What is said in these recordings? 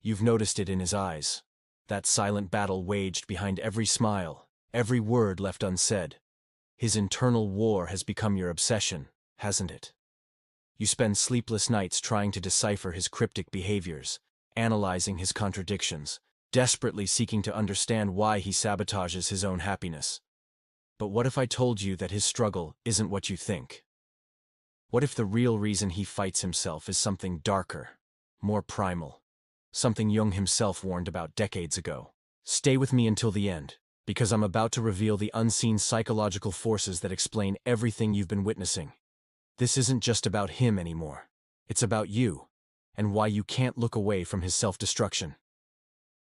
You've noticed it in his eyes. That silent battle waged behind every smile, every word left unsaid. His internal war has become your obsession, hasn't it? You spend sleepless nights trying to decipher his cryptic behaviors, analyzing his contradictions, desperately seeking to understand why he sabotages his own happiness. But what if I told you that his struggle isn't what you think? What if the real reason he fights himself is something darker, more primal, something Jung himself warned about decades ago? Stay with me until the end, because I'm about to reveal the unseen psychological forces that explain everything you've been witnessing. This isn't just about him anymore. It's about you, and why you can't look away from his self-destruction.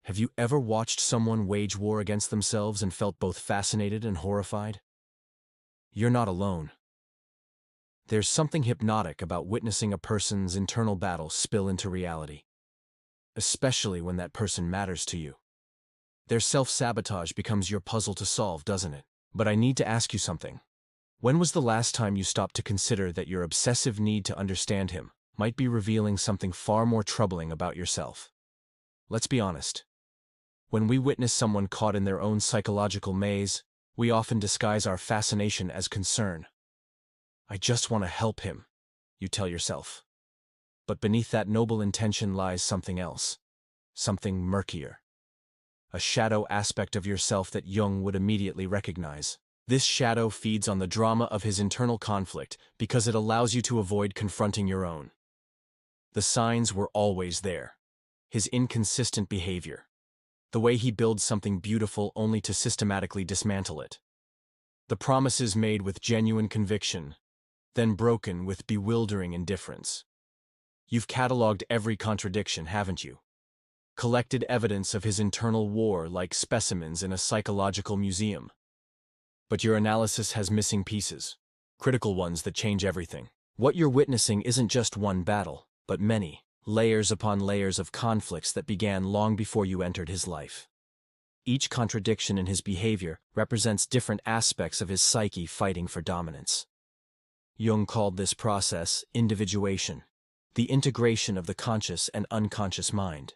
Have you ever watched someone wage war against themselves and felt both fascinated and horrified? You're not alone. There's something hypnotic about witnessing a person's internal battle spill into reality, especially when that person matters to you. Their self-sabotage becomes your puzzle to solve, doesn't it? But I need to ask you something. When was the last time you stopped to consider that your obsessive need to understand him might be revealing something far more troubling about yourself? Let's be honest. When we witness someone caught in their own psychological maze, we often disguise our fascination as concern. I just want to help him, you tell yourself. But beneath that noble intention lies something else, something murkier. A shadow aspect of yourself that Jung would immediately recognize. This shadow feeds on the drama of his internal conflict because it allows you to avoid confronting your own. The signs were always there. His inconsistent behavior. The way he builds something beautiful only to systematically dismantle it. The promises made with genuine conviction, then broken with bewildering indifference. You've cataloged every contradiction, haven't you? Collected evidence of his internal war like specimens in a psychological museum. But your analysis has missing pieces, critical ones that change everything. What you're witnessing isn't just one battle, but many, layers upon layers of conflicts that began long before you entered his life. Each contradiction in his behavior represents different aspects of his psyche fighting for dominance. Jung called this process individuation, the integration of the conscious and unconscious mind.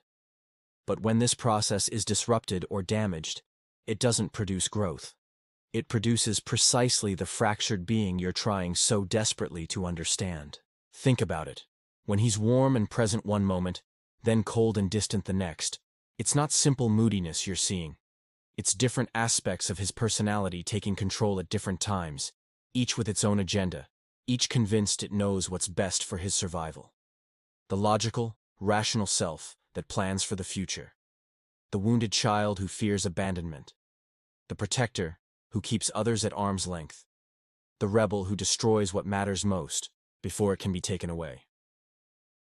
But when this process is disrupted or damaged, it doesn't produce growth. It produces precisely the fractured being you're trying so desperately to understand. Think about it. When he's warm and present one moment, then cold and distant the next, it's not simple moodiness you're seeing. It's different aspects of his personality taking control at different times, each with its own agenda, each convinced it knows what's best for his survival. The logical, rational self that plans for the future. The wounded child who fears abandonment. The protector who keeps others at arm's length. The rebel who destroys what matters most before it can be taken away.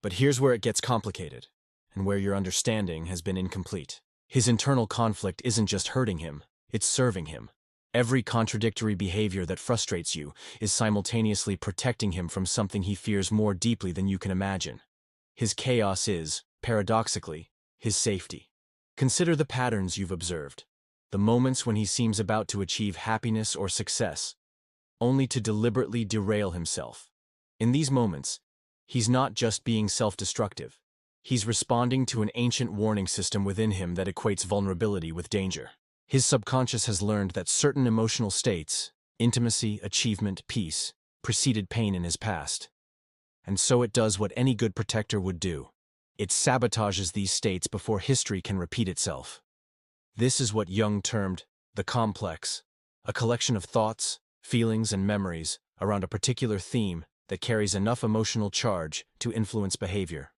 But here's where it gets complicated, and where your understanding has been incomplete. His internal conflict isn't just hurting him, it's serving him. Every contradictory behavior that frustrates you is simultaneously protecting him from something he fears more deeply than you can imagine. His chaos is, paradoxically, his safety. Consider the patterns you've observed, the moments when he seems about to achieve happiness or success, only to deliberately derail himself. In these moments, he's not just being self-destructive. He's responding to an ancient warning system within him that equates vulnerability with danger. His subconscious has learned that certain emotional states, intimacy, achievement, peace, preceded pain in his past. And so it does what any good protector would do. It sabotages these states before history can repeat itself. This is what Jung termed the complex, a collection of thoughts, feelings, and memories around a particular theme that carries enough emotional charge to influence behavior.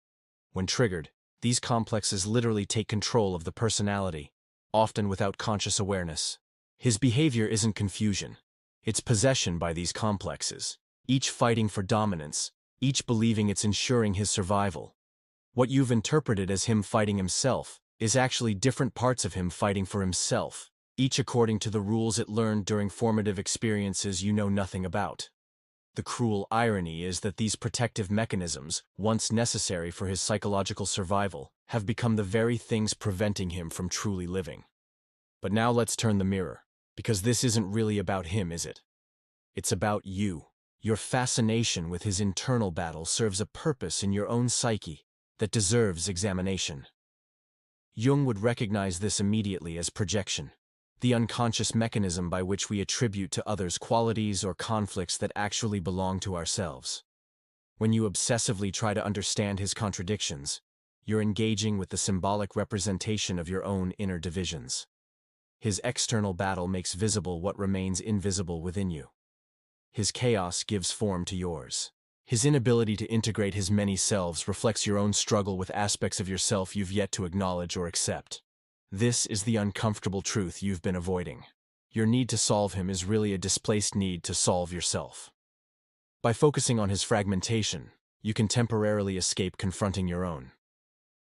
When triggered, these complexes literally take control of the personality, often without conscious awareness. His behavior isn't confusion. It's possession by these complexes, each fighting for dominance, each believing it's ensuring his survival. What you've interpreted as him fighting himself is actually different parts of him fighting for himself, each according to the rules it learned during formative experiences you know nothing about. The cruel irony is that these protective mechanisms, once necessary for his psychological survival, have become the very things preventing him from truly living. But now let's turn the mirror, because this isn't really about him, is it? It's about you. Your fascination with his internal battle serves a purpose in your own psyche that deserves examination. Jung would recognize this immediately as projection, the unconscious mechanism by which we attribute to others qualities or conflicts that actually belong to ourselves. When you obsessively try to understand his contradictions, you're engaging with the symbolic representation of your own inner divisions. His external battle makes visible what remains invisible within you. His chaos gives form to yours. His inability to integrate his many selves reflects your own struggle with aspects of yourself you've yet to acknowledge or accept. This is the uncomfortable truth you've been avoiding. Your need to solve him is really a displaced need to solve yourself. By focusing on his fragmentation, you can temporarily escape confronting your own.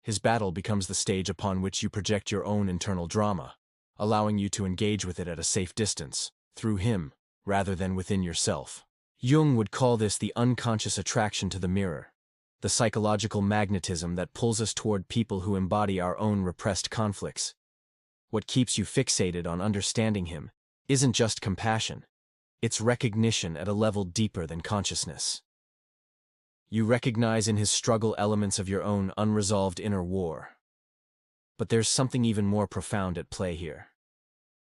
His battle becomes the stage upon which you project your own internal drama, allowing you to engage with it at a safe distance, through him, rather than within yourself. Jung would call this the unconscious attraction to the mirror, the psychological magnetism that pulls us toward people who embody our own repressed conflicts. What keeps you fixated on understanding him isn't just compassion, it's recognition at a level deeper than consciousness. You recognize in his struggle elements of your own unresolved inner war. But there's something even more profound at play here.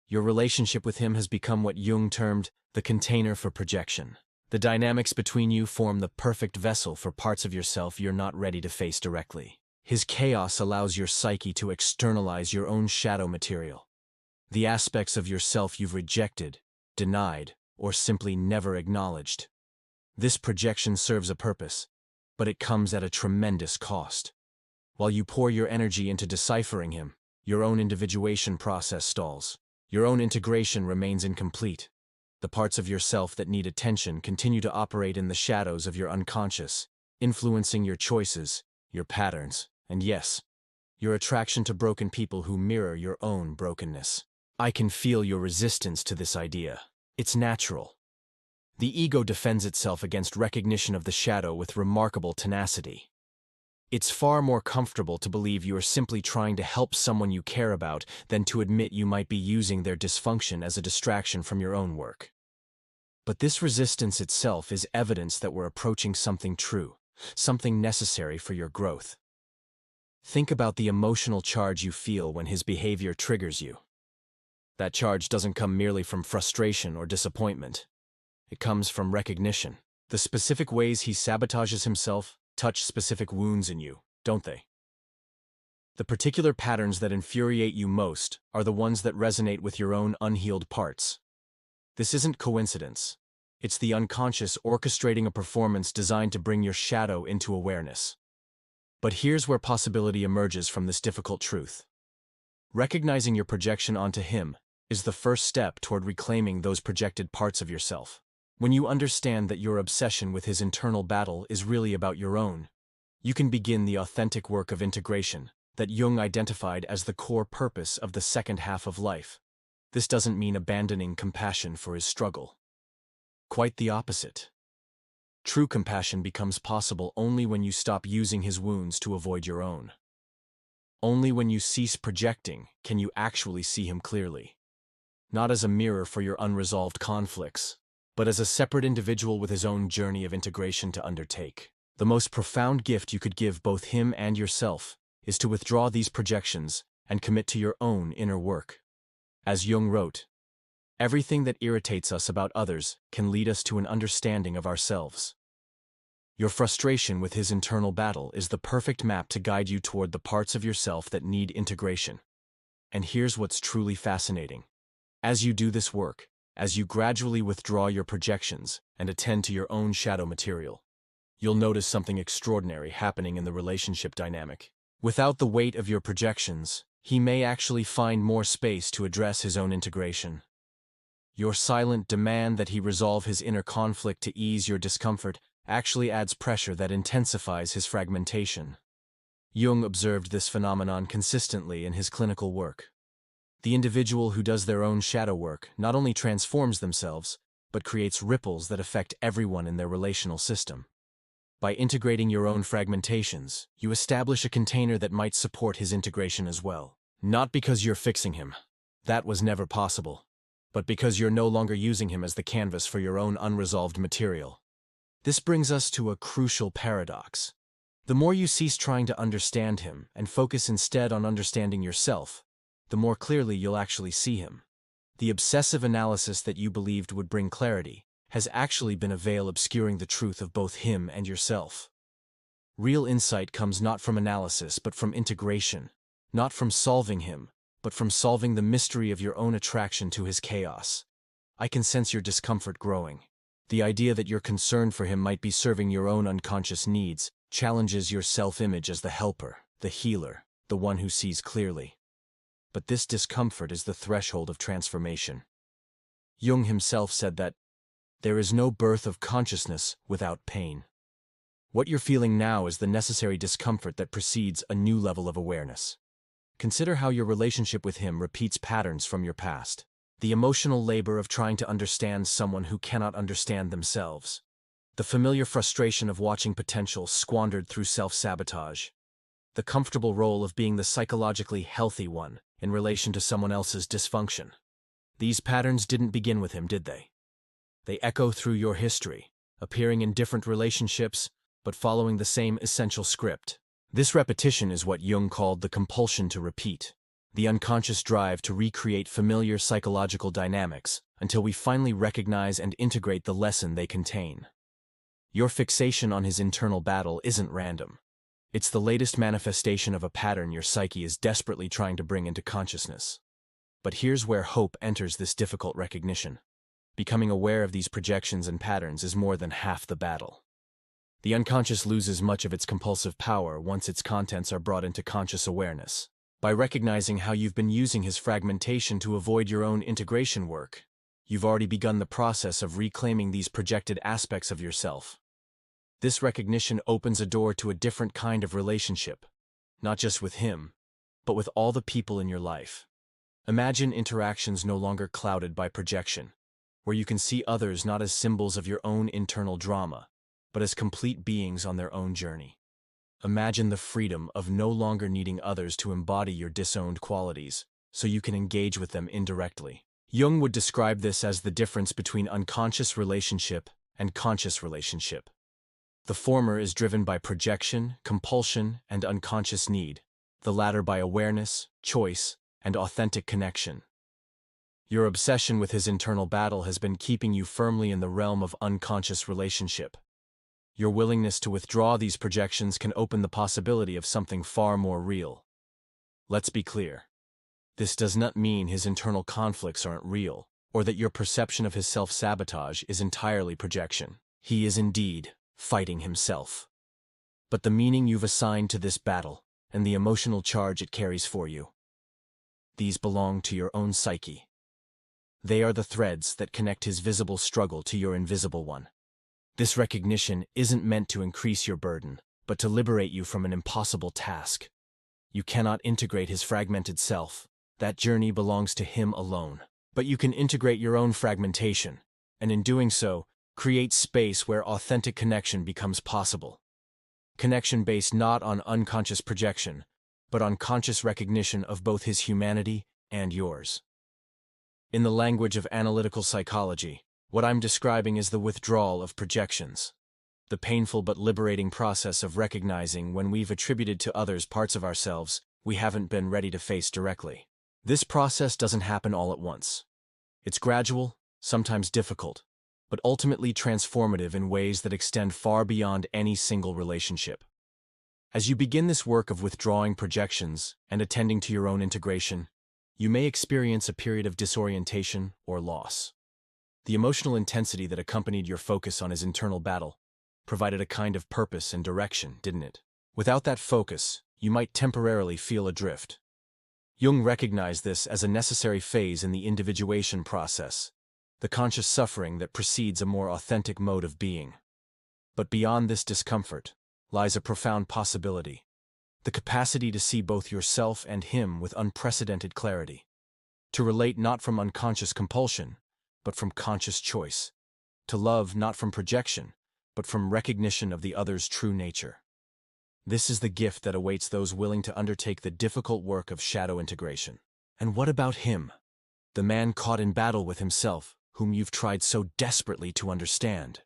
Your relationship with him has become what Jung termed the container for projection. The dynamics between you form the perfect vessel for parts of yourself you're not ready to face directly. His chaos allows your psyche to externalize your own shadow material, the aspects of yourself you've rejected, denied, or simply never acknowledged. This projection serves a purpose, but it comes at a tremendous cost. While you pour your energy into deciphering him, your own individuation process stalls. Your own integration remains incomplete. The parts of yourself that need attention continue to operate in the shadows of your unconscious, influencing your choices, your patterns, and yes, your attraction to broken people who mirror your own brokenness. I can feel your resistance to this idea. It's natural. The ego defends itself against recognition of the shadow with remarkable tenacity. It's far more comfortable to believe you are simply trying to help someone you care about than to admit you might be using their dysfunction as a distraction from your own work. But this resistance itself is evidence that we're approaching something true, something necessary for your growth. Think about the emotional charge you feel when his behavior triggers you. That charge doesn't come merely from frustration or disappointment. It comes from recognition. The specific ways he sabotages himself touch specific wounds in you, don't they? The particular patterns that infuriate you most are the ones that resonate with your own unhealed parts. This isn't coincidence. It's the unconscious orchestrating a performance designed to bring your shadow into awareness. But here's where possibility emerges from this difficult truth. Recognizing your projection onto him is the first step toward reclaiming those projected parts of yourself. When you understand that your obsession with his internal battle is really about your own, you can begin the authentic work of integration that Jung identified as the core purpose of the second half of life. This doesn't mean abandoning compassion for his struggle. Quite the opposite. True compassion becomes possible only when you stop using his wounds to avoid your own. Only when you cease projecting can you actually see him clearly. Not as a mirror for your unresolved conflicts, but as a separate individual with his own journey of integration to undertake. The most profound gift you could give both him and yourself is to withdraw these projections and commit to your own inner work. As Jung wrote, everything that irritates us about others can lead us to an understanding of ourselves. Your frustration with his internal battle is the perfect map to guide you toward the parts of yourself that need integration. And here's what's truly fascinating. As you do this work, as you gradually withdraw your projections and attend to your own shadow material, you'll notice something extraordinary happening in the relationship dynamic. Without the weight of your projections, he may actually find more space to address his own integration. Your silent demand that he resolve his inner conflict to ease your discomfort actually adds pressure that intensifies his fragmentation. Jung observed this phenomenon consistently in his clinical work. The individual who does their own shadow work not only transforms themselves, but creates ripples that affect everyone in their relational system. By integrating your own fragmentations, you establish a container that might support his integration as well. Not because you're fixing him. That was never possible. But because you're no longer using him as the canvas for your own unresolved material. This brings us to a crucial paradox. The more you cease trying to understand him and focus instead on understanding yourself, the more clearly you'll actually see him. The obsessive analysis that you believed would bring clarity has actually been a veil obscuring the truth of both him and yourself. Real insight comes not from analysis but from integration, not from solving him, but from solving the mystery of your own attraction to his chaos. I can sense your discomfort growing. The idea that your concern for him might be serving your own unconscious needs challenges your self-image as the helper, the healer, the one who sees clearly. But this discomfort is the threshold of transformation. Jung himself said that there is no birth of consciousness without pain. What you're feeling now is the necessary discomfort that precedes a new level of awareness. Consider how your relationship with him repeats patterns from your past. The emotional labor of trying to understand someone who cannot understand themselves. The familiar frustration of watching potential squandered through self-sabotage. The comfortable role of being the psychologically healthy one in relation to someone else's dysfunction. These patterns didn't begin with him, did they? They echo through your history, appearing in different relationships, but following the same essential script. This repetition is what Jung called the compulsion to repeat, the unconscious drive to recreate familiar psychological dynamics until we finally recognize and integrate the lesson they contain. Your fixation on his internal battle isn't random. It's the latest manifestation of a pattern your psyche is desperately trying to bring into consciousness. But here's where hope enters this difficult recognition. Becoming aware of these projections and patterns is more than half the battle. The unconscious loses much of its compulsive power once its contents are brought into conscious awareness. By recognizing how you've been using his fragmentation to avoid your own integration work, you've already begun the process of reclaiming these projected aspects of yourself. This recognition opens a door to a different kind of relationship, not just with him, but with all the people in your life. Imagine interactions no longer clouded by projection, where you can see others not as symbols of your own internal drama, but as complete beings on their own journey. Imagine the freedom of no longer needing others to embody your disowned qualities, so you can engage with them indirectly. Jung would describe this as the difference between unconscious relationship and conscious relationship. The former is driven by projection, compulsion, and unconscious need, the latter by awareness, choice, and authentic connection. Your obsession with his internal battle has been keeping you firmly in the realm of unconscious relationship. Your willingness to withdraw these projections can open the possibility of something far more real. Let's be clear. This does not mean his internal conflicts aren't real, or that your perception of his self-sabotage is entirely projection. He is indeed fighting himself. But the meaning you've assigned to this battle, and the emotional charge it carries for you, these belong to your own psyche. They are the threads that connect his visible struggle to your invisible one. This recognition isn't meant to increase your burden, but to liberate you from an impossible task. You cannot integrate his fragmented self. That journey belongs to him alone. But you can integrate your own fragmentation, and in doing so, create space where authentic connection becomes possible. Connection based not on unconscious projection, but on conscious recognition of both his humanity and yours. In the language of analytical psychology, what I'm describing is the withdrawal of projections, the painful but liberating process of recognizing when we've attributed to others parts of ourselves we haven't been ready to face directly. This process doesn't happen all at once. It's gradual, sometimes difficult, but ultimately transformative in ways that extend far beyond any single relationship. As you begin this work of withdrawing projections and attending to your own integration, you may experience a period of disorientation or loss. The emotional intensity that accompanied your focus on his internal battle provided a kind of purpose and direction, didn't it? Without that focus, you might temporarily feel adrift. Jung recognized this as a necessary phase in the individuation process, the conscious suffering that precedes a more authentic mode of being. But beyond this discomfort lies a profound possibility, the capacity to see both yourself and him with unprecedented clarity, to relate not from unconscious compulsion, but from conscious choice, to love not from projection, but from recognition of the other's true nature. This is the gift that awaits those willing to undertake the difficult work of shadow integration. And what about him, the man caught in battle with himself, whom you've tried so desperately to understand?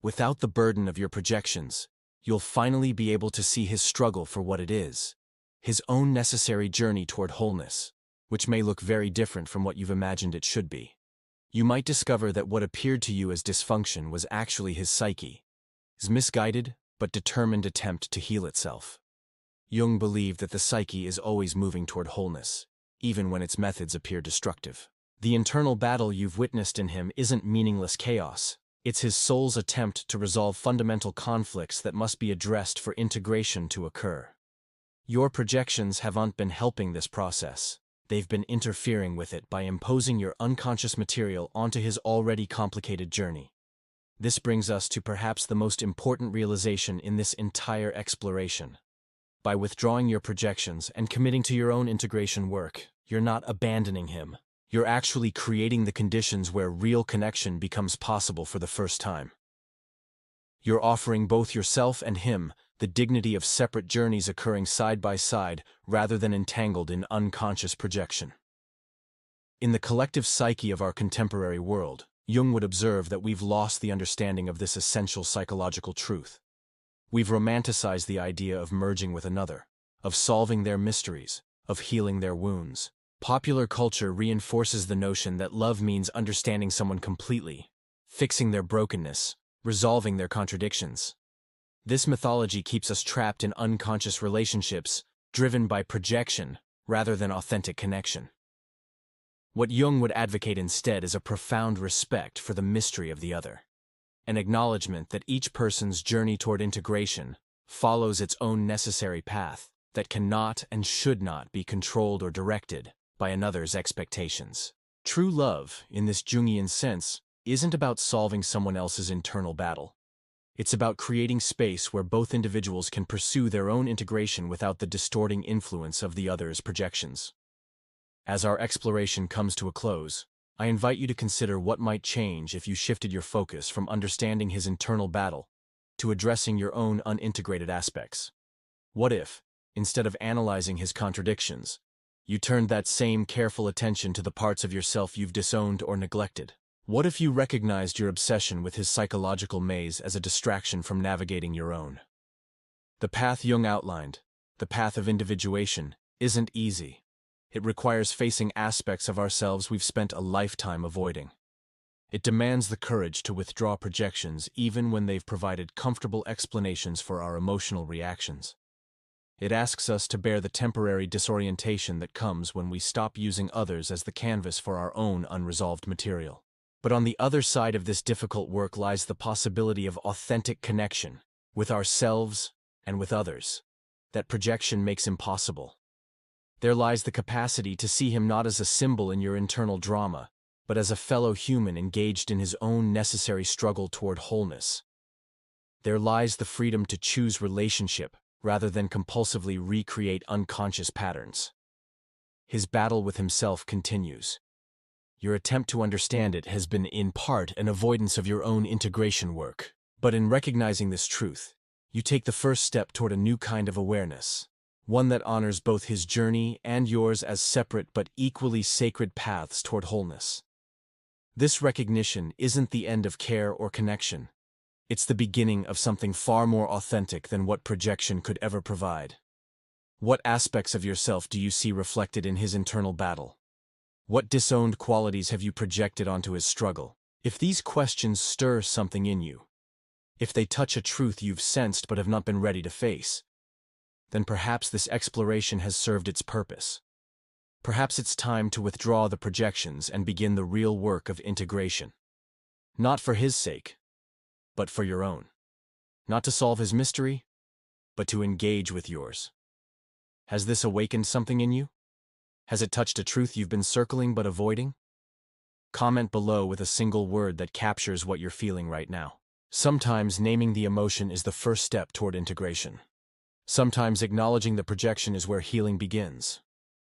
Without the burden of your projections, you'll finally be able to see his struggle for what it is, his own necessary journey toward wholeness, which may look very different from what you've imagined it should be. You might discover that what appeared to you as dysfunction was actually his psyche, his misguided but determined attempt to heal itself. Jung believed that the psyche is always moving toward wholeness, even when its methods appear destructive. The internal battle you've witnessed in him isn't meaningless chaos. It's his soul's attempt to resolve fundamental conflicts that must be addressed for integration to occur. Your projections haven't been helping this process. They've been interfering with it by imposing your unconscious material onto his already complicated journey. This brings us to perhaps the most important realization in this entire exploration. By withdrawing your projections and committing to your own integration work, you're not abandoning him. You're actually creating the conditions where real connection becomes possible for the first time. You're offering both yourself and him the dignity of separate journeys occurring side by side rather than entangled in unconscious projection. In the collective psyche of our contemporary world, Jung would observe that we've lost the understanding of this essential psychological truth. We've romanticized the idea of merging with another, of solving their mysteries, of healing their wounds. Popular culture reinforces the notion that love means understanding someone completely, fixing their brokenness, resolving their contradictions. This mythology keeps us trapped in unconscious relationships, driven by projection rather than authentic connection. What Jung would advocate instead is a profound respect for the mystery of the other, an acknowledgement that each person's journey toward integration follows its own necessary path that cannot and should not be controlled or directed by another's expectations. True love, in this Jungian sense, isn't about solving someone else's internal battle. It's about creating space where both individuals can pursue their own integration without the distorting influence of the other's projections. As our exploration comes to a close, I invite you to consider what might change if you shifted your focus from understanding his internal battle to addressing your own unintegrated aspects. What if, instead of analyzing his contradictions, you turned that same careful attention to the parts of yourself you've disowned or neglected? What if you recognized your obsession with his psychological maze as a distraction from navigating your own? The path Jung outlined, the path of individuation, isn't easy. It requires facing aspects of ourselves we've spent a lifetime avoiding. It demands the courage to withdraw projections even when they've provided comfortable explanations for our emotional reactions. It asks us to bear the temporary disorientation that comes when we stop using others as the canvas for our own unresolved material. But on the other side of this difficult work lies the possibility of authentic connection with ourselves and with others that projection makes impossible. There lies the capacity to see him not as a symbol in your internal drama, but as a fellow human engaged in his own necessary struggle toward wholeness. There lies the freedom to choose relationship rather than compulsively recreate unconscious patterns. His battle with himself continues. Your attempt to understand it has been, in part, an avoidance of your own integration work. But in recognizing this truth, you take the first step toward a new kind of awareness, one that honors both his journey and yours as separate but equally sacred paths toward wholeness. This recognition isn't the end of care or connection. It's the beginning of something far more authentic than what projection could ever provide. What aspects of yourself do you see reflected in his internal battle? What disowned qualities have you projected onto his struggle? If these questions stir something in you, if they touch a truth you've sensed but have not been ready to face, then perhaps this exploration has served its purpose. Perhaps it's time to withdraw the projections and begin the real work of integration. Not for his sake, but for your own. Not to solve his mystery, but to engage with yours. Has this awakened something in you? Has it touched a truth you've been circling but avoiding? Comment below with a single word that captures what you're feeling right now. Sometimes naming the emotion is the first step toward integration. Sometimes acknowledging the projection is where healing begins.